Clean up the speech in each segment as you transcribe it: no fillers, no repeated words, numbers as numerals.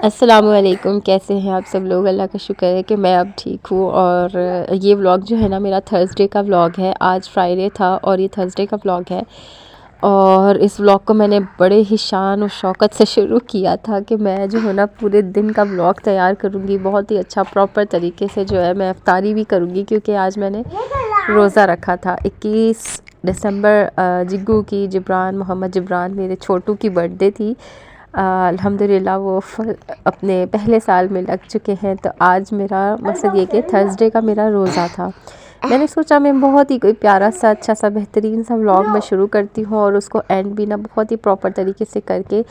अस्सलामुअलैकुम, कैसे हैं आप सब लोग। अल्लाह का शुक्र है कि मैं अब ठीक हूँ। और ये व्लॉग जो है ना, मेरा थर्सडे का व्लॉग है। आज फ्राइडे था और ये थर्सडे का व्लॉग है। और इस व्लॉग को मैंने बड़े ही शान और शौकत से शुरू किया था कि मैं जो है ना पूरे दिन का व्लॉग तैयार करूँगी, बहुत ही अच्छा प्रॉपर तरीके से जो है मैं इफ्तारी भी करूँगी, क्योंकि आज मैंने रोज़ा रखा था। 21 दिसंबर जिग्गू की, जिब्रान मोहम्मद जिब्रान मेरे छोटू की बर्थडे थी। अल्हम्दुलिल्लाह वो अपने पहले साल में लग चुके हैं। तो आज मेरा मकसद ये कि थर्सडे का मेरा रोज़ा था। मैंने सोचा मैं बहुत ही कोई प्यारा सा अच्छा सा बेहतरीन सा व्लॉग मैं शुरू करती हूँ और उसको एंड भी ना बहुत ही प्रॉपर तरीके से करके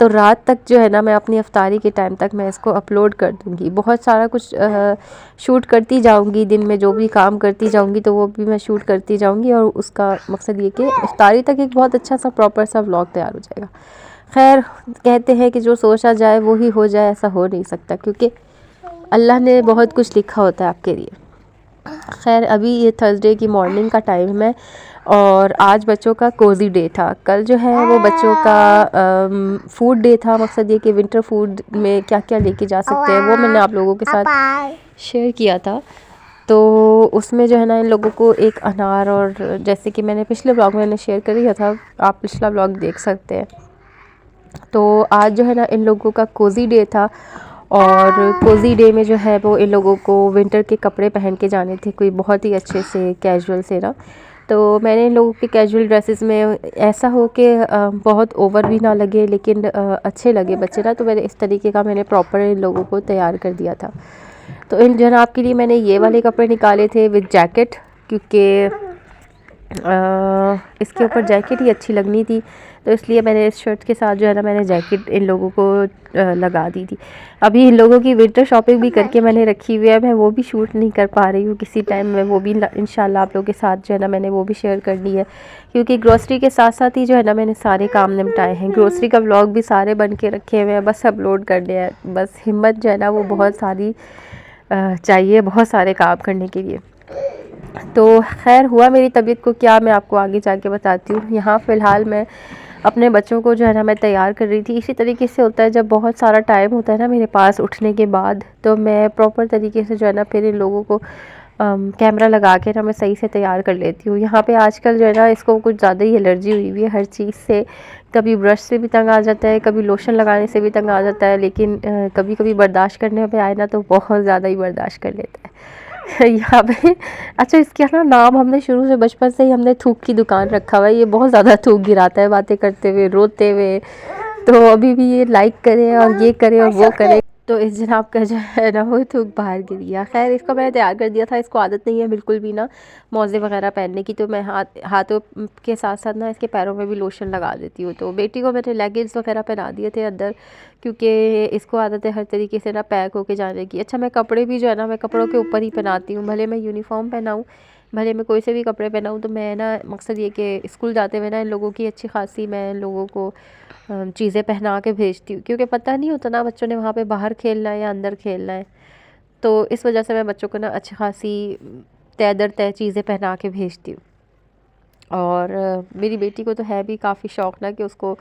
तो रात तक जो है ना मैं अपनी इफ्तारी के टाइम तक मैं इसको अपलोड कर दूँगी। बहुत सारा कुछ शूट करती जाऊँगी, दिन में जो भी काम करती जाऊँगी तो वो भी मैं शूट करती जाऊँगी, और उसका मकसद ये कि इफ्तारी तक एक बहुत अच्छा सा प्रॉपर सा व्लॉग तैयार हो जाएगा। खैर, कहते हैं कि जो सोचा जाए वो ही हो जाए, ऐसा हो नहीं सकता, क्योंकि अल्लाह ने बहुत कुछ लिखा होता है आपके लिए। खैर, अभी ये थर्सडे की मॉर्निंग का टाइम है और आज बच्चों का कोज़ी डे था। कल जो है वो बच्चों का फूड डे था। मकसद ये कि विंटर फूड में क्या क्या लेके जा सकते हैं वो मैंने आप लोगों के साथ शेयर किया था। तो उसमें जो है ना इन लोगों को एक अनार, और जैसे कि मैंने पिछले ब्लॉग में मैंने शेयर कर दिया था, आप पिछला ब्लॉग देख सकते हैं। तो आज जो है ना इन लोगों का कोज़ी डे था, और कोज़ी डे में जो है वो इन लोगों को विंटर के कपड़े पहन के जाने थे, कोई बहुत ही अच्छे से कैजुअल से ना। तो मैंने इन लोगों के कैजुअल ड्रेसेस में ऐसा हो कि बहुत ओवर भी ना लगे, लेकिन अच्छे लगे बच्चे ना। तो मैंने इस तरीके का मैंने प्रॉपर इन लोगों को तैयार कर दिया था। तो इन जनाब के लिए मैंने ये वाले कपड़े निकाले थे विद जैकेट, क्योंकि इसके ऊपर जैकेट ही अच्छी लगनी थी। तो इसलिए मैंने इस शर्ट के साथ जो है ना मैंने जैकेट इन लोगों को लगा दी थी। अभी इन लोगों की विंटर शॉपिंग भी करके मैंने रखी हुई है, मैं वो भी शूट नहीं कर पा रही हूँ किसी टाइम में। वो भी इंशाल्लाह आप लोगों के साथ जो है ना मैंने वो भी शेयर करनी है, क्योंकि ग्रोसरी के साथ साथ ही जो है ना मैंने सारे काम निपटाए हैं। ग्रोसरी का व्लॉग भी सारे बन के रखे हुए हैं, बस अपलोड करने हैं। बस हिम्मत जो है ना वो बहुत सारी चाहिए, बहुत सारे काम करने के लिए। तो खैर, हुआ मेरी तबीयत को क्या, मैं आपको आगे जाके बताती हूँ। यहाँ फ़िलहाल मैं अपने बच्चों को जो है ना मैं तैयार कर रही थी। इसी तरीके से होता है जब बहुत सारा टाइम होता है ना मेरे पास उठने के बाद, तो मैं प्रॉपर तरीके से जो है ना फिर इन लोगों को कैमरा लगा के ना मैं सही से तैयार कर लेती हूँ। यहाँ पे आजकल जो है ना इसको कुछ ज़्यादा ही एलर्जी हुई हुई है हर चीज़ से। कभी ब्रश से भी तंग आ जाता है, कभी लोशन लगाने से भी तंग आ जाता है, लेकिन कभी कभी बर्दाश्त करने पे आए ना तो बहुत ज़्यादा ही बर्दाश्त कर लेता है। यहाँ पे अच्छा, इसका ना नाम हमने शुरू से बचपन से ही हमने थूक की दुकान रखा हुआ है। ये बहुत ज़्यादा थूक गिराता है बातें करते हुए, रोते हुए। तो अभी भी ये लाइक करे और ये करे और वो करे, तो इस जनाब का जो है ना वो थूक बाहर गिर गया। खैर, इसको मैंने तैयार कर दिया था। इसको आदत नहीं है बिल्कुल भी ना मोज़े वगैरह पहनने की, तो मैं हाथों के साथ साथ ना इसके पैरों में भी लोशन लगा देती हूँ। तो बेटी को मैंने लेगिंग्स वगैरह पहना दिए थे अंदर, क्योंकि इसको आदत है हर तरीके से ना पैक होके जाने की। अच्छा, मैं कपड़े भी जो है ना मैं कपड़ों के ऊपर ही पहनाती हूँ, भले मैं यूनिफॉर्म पहनाऊँ, भले मैं कोई से भी कपड़े पहनाऊँ। तो मैं ना मकसद ये कि स्कूल जाते हुए ना इन लोगों की अच्छी खासी मैं इन लोगों को चीज़ें पहना के भेजती हूँ, क्योंकि पता नहीं होता ना बच्चों ने वहाँ पे बाहर खेलना है या अंदर खेलना है। तो इस वजह से मैं बच्चों को ना अच्छी खासी तय दर तय चीज़ें पहना के भेजती हूँ। और मेरी बेटी को तो है भी काफ़ी शौक़ ना कि उसको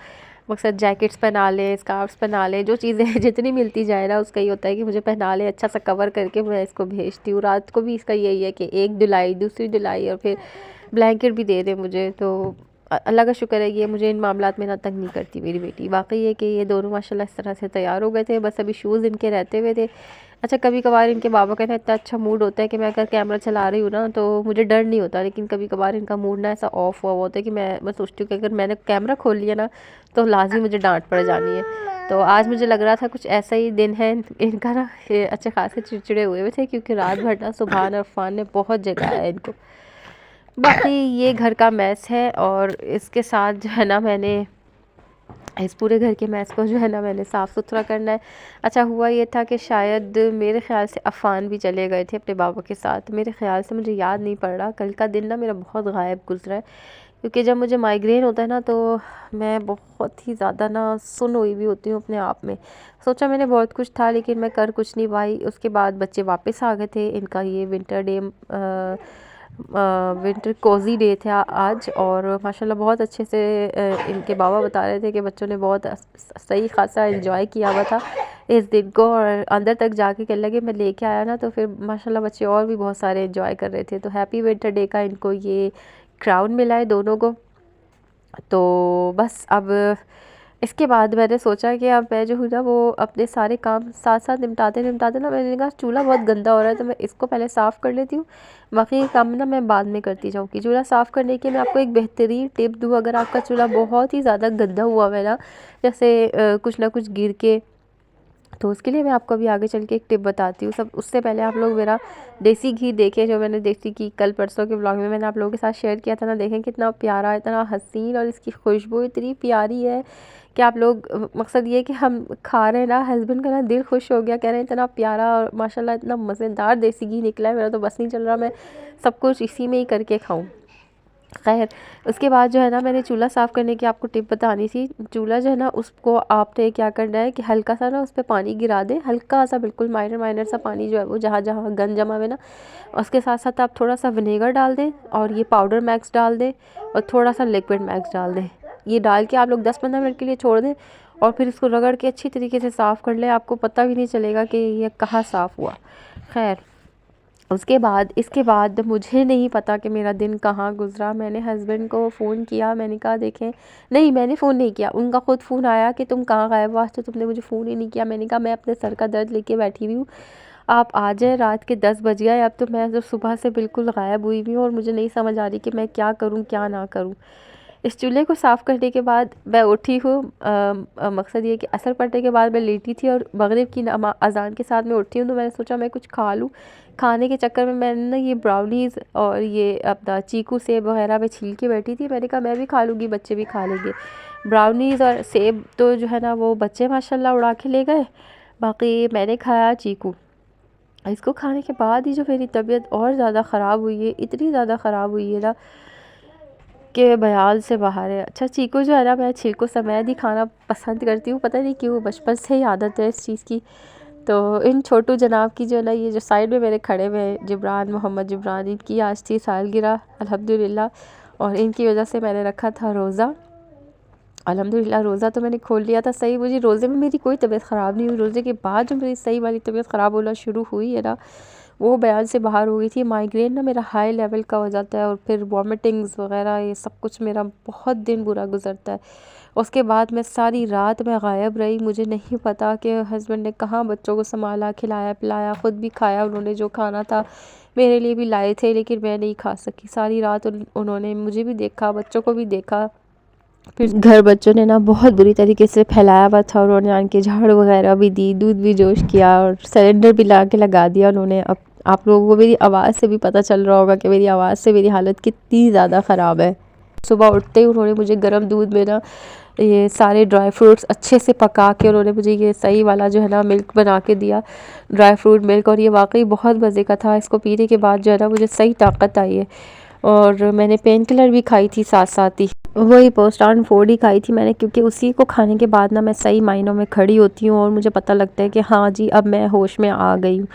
मकसद जैकेट्स पहना ले, स्कार्फ्स पहना ले, जो चीज़ें जितनी मिलती जाए ना उसका ये होता है कि मुझे पहना ले, अच्छा सा कवर करके मैं इसको भेजती हूँ। रात को भी इसका यही है कि एक धुलाई, दूसरी धुलाई, और फिर ब्लैंकेट भी दे दे मुझे। तो अल्लाह का शुक्र है ये मुझे इन मामलात में ना तंग नहीं करती मेरी बेटी। वाकई है कि ये दोनों माशाल्लाह इस तरह से तैयार हो गए थे, बस अभी शूज़ इनके रहते हुए थे। अच्छा, कभी कभार इनके बाबा का ना इतना अच्छा मूड होता है कि मैं अगर कैमरा चला रही हूँ ना तो मुझे डर नहीं होता, लेकिन कभी कभार इनका मूड ना ऐसा ऑफ हुआ होता है कि मैं सोचती हूँ कि अगर मैंने कैमरा खोल लिया ना तो लाजमी मुझे डांट पड़ जानी है। तो आज मुझे लग रहा था कुछ ऐसा ही दिन है इनका ना, अच्छे खासे चिड़चिड़े हुए हुए थे, क्योंकि रात भर ना सुभान और फान ने बहुत जगाया है इनको। बाकी ये घर का मैस है, और इसके साथ जो है ना मैंने इस पूरे घर के मैस को जो है ना मैंने साफ़ सुथरा करना है। अच्छा, हुआ ये था कि शायद मेरे ख़्याल से अफ़ान भी चले गए थे अपने बाबा के साथ। मेरे ख़्याल से, मुझे याद नहीं पड़ रहा। कल का दिन ना मेरा बहुत गायब गुजरा है, क्योंकि जब मुझे माइग्रेन होता है ना तो मैं बहुत ही ज़्यादा ना सुन्न हुई भी होती हूँ अपने आप में। सोचा मैंने बहुत कुछ था, लेकिन मैं कर कुछ नहीं पाई। उसके बाद बच्चे वापस आ गए थे। इनका ये विंटर कोज़ी डे था आज, और माशाल्लाह बहुत अच्छे से इनके बाबा बता रहे थे कि बच्चों ने बहुत सही खासा एंजॉय किया हुआ था। इस दिन को, और अंदर तक जाके कहने लगे मैं लेके आया ना, तो फिर माशाल्लाह बच्चे और भी बहुत सारे एंजॉय कर रहे थे। तो हैप्पी विंटर डे का इनको ये क्राउन मिला है दोनों को। तो बस अब इसके बाद मैंने सोचा कि अब मैं जो हूँ ना वो अपने सारे काम साथ साथ निपटाते निपटाते ना, मैंने कहा चूल्हा बहुत गंदा हो रहा है तो मैं इसको पहले साफ़ कर लेती हूँ, बाकी काम ना मैं बाद में करती जाऊँगी। चूल्हा साफ़ करने की मैं आपको एक बेहतरीन टिप दूँ, अगर आपका चूल्हा बहुत ही ज़्यादा गंदा हुआ है ना, जैसे कुछ ना कुछ गिर के, तो उसके लिए मैं आपको अभी आगे चल के एक टिप बताती हूँ। सब उससे पहले आप लोग मेरा देसी घी देखें, जो मैंने देसी घी कल परसों के व्लॉग में मैंने आप लोगों के साथ शेयर किया था ना, देखें कितना प्यारा, इतना हसीन, और इसकी खुशबू इतनी प्यारी है कि आप लोग, मकसद ये है कि हम खा रहे हैं ना, हस्बैंड का ना दिल खुश हो गया, कह रहे हैं इतना प्यारा और माशाल्लाह इतना मज़ेदार देसी घी निकला है, मेरा तो बस नहीं चल रहा, मैं सब कुछ इसी में ही करके खाऊँ। खैर, उसके बाद जो है ना, मैंने चूल्हा साफ़ करने की आपको टिप बतानी थी। चूल्हा जो है ना, उसको आपने क्या करना है कि हल्का सा ना उस पे पानी गिरा दें, हल्का सा, बिल्कुल माइनर माइनर सा पानी जो है वो, जहाँ जहाँ गंद जमा हुआ है ना, उसके साथ साथ आप थोड़ा सा विनेगर डाल दें, और ये पाउडर मैक्स डाल दें, और थोड़ा सा लिक्विड मैक्स डाल दें। ये डाल के आप लोग 10-15 मिनट के लिए छोड़ दें, और फिर इसको रगड़ के अच्छी तरीके से साफ़ कर लें, आपको पता भी नहीं चलेगा कि ये कहाँ साफ़ हुआ। खैर, उसके बाद, इसके बाद मुझे नहीं पता कि मेरा दिन कहाँ गुज़रा। मैंने हस्बैंड को फ़ोन किया, मैंने कहा देखें, नहीं मैंने फ़ोन नहीं किया, उनका ख़ुद फ़ोन आया कि तुम कहाँ गायब हो, आज तो तुमने मुझे फ़ोन ही नहीं किया। मैंने कहा मैं अपने सर का दर्द लेके बैठी हुई हूँ, आप आ जाए, रात के 10 बज गए, अब तो मैं जब सुबह से बिल्कुल गायब हुई हुई हूँ, और मुझे नहीं समझ आ रही कि मैं क्या करूँ क्या ना करूँ। इस चूल्हे को साफ़ करने के बाद मैं उठी हूँ, मकसद ये कि असर पड़ने के बाद मैं लेटी थी, और मगरिब की अज़ान के साथ मैं उठी हूँ, तो मैंने सोचा मैं कुछ खा लूँ। खाने के चक्कर में मैंने ना ये ब्राउनीज़ और ये अपना चीकू सेब वगैरह में छील के बैठी थी, मैंने कहा मैं भी खा लूँगी, बच्चे भी खा लेंगे। ब्राउनीज़ और सेब तो जो है ना वो बच्चे माशाल्लाह उड़ा के ले गए, बाकी मैंने खाया चीकू। इसको खाने के बाद ही जो मेरी तबीयत और ज़्यादा ख़राब हुई है, इतनी ज़्यादा ख़राब हुई है ना कि बयान से बाहर है। अच्छा, चीकू जो है ना, मैं छिलको समेत ही खाना पसंद करती हूँ, पता नहीं क्यों, बचपन से ही आदत है इस चीज़ की। तो इन छोटू जनाब की जो है ना, ये जो साइड में मेरे खड़े हुए हैं, जिब्रान, मोहम्मद जिब्रान, इनकी आज थी सालगिरह अल्हम्दुलिल्लाह, और इनकी वजह से मैंने रखा था रोज़ा। अल्हम्दुलिल्लाह रोज़ा तो मैंने खोल लिया था सही, मुझे रोज़े में मेरी कोई तबीयत ख़राब नहीं हुई। रोज़े के बाद जो मेरी सही वाली तबीयत ख़राब होना शुरू हुई है ना, वो बयान से बाहर हो गई थी। माइग्रेन ना मेरा हाई लेवल का हो जाता है, और फिर वॉमिटिंग्स वग़ैरह, ये सब कुछ मेरा बहुत दिन बुरा गुज़रता है। उसके बाद मैं सारी रात मैं गायब रही, मुझे नहीं पता कि हस्बैंड ने कहाँ बच्चों को संभाला, खिलाया पिलाया, ख़ुद भी खाया, उन्होंने जो खाना था मेरे लिए भी लाए थे, लेकिन मैं नहीं खा सकी। सारी रात उन्होंने मुझे भी देखा, बच्चों को भी देखा। फिर घर बच्चों ने ना बहुत बुरी तरीके से फैलाया हुआ था, और उन्होंने आन के झाड़ू वगैरह भी दी, दूध भी जोश किया, और सिलेंडर भी ला के लगा दिया उन्होंने। अब आप लोगों को मेरी आवाज़ से भी पता चल रहा होगा कि मेरी आवाज़ से मेरी हालत कितनी ज़्यादा ख़राब है। सुबह उठते ही उन्होंने मुझे गर्म दूध में ना ये सारे ड्राई फ्रूट्स अच्छे से पका के उन्होंने मुझे ये सही वाला जो है ना मिल्क बना के दिया, ड्राई फ्रूट मिल्क, और ये वाकई बहुत मज़े का था। इसको पीने के बाद जो है ना मुझे सही ताकत आई है, और मैंने पेन किलर भी खाई थी साथ साथ ही, वही पोस्टान 4 ही खाई थी मैंने, क्योंकि उसी को खाने के बाद ना मैं सही मायनों में खड़ी होती हूँ, और मुझे पता लगता है कि हाँ जी अब मैं होश में आ गई हूँ।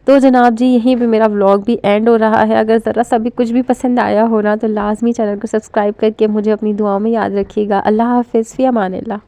तो जनाब जी, यहीं पे मेरा व्लॉग भी एंड हो रहा है। अगर ज़रा सा भी कुछ भी पसंद आया हो ना, तो लाजमी चैनल को सब्सक्राइब करके मुझे अपनी दुआओं में याद रखिएगा। अल्लाह हाफ़िज़, फ़ी अमान अल्लाह।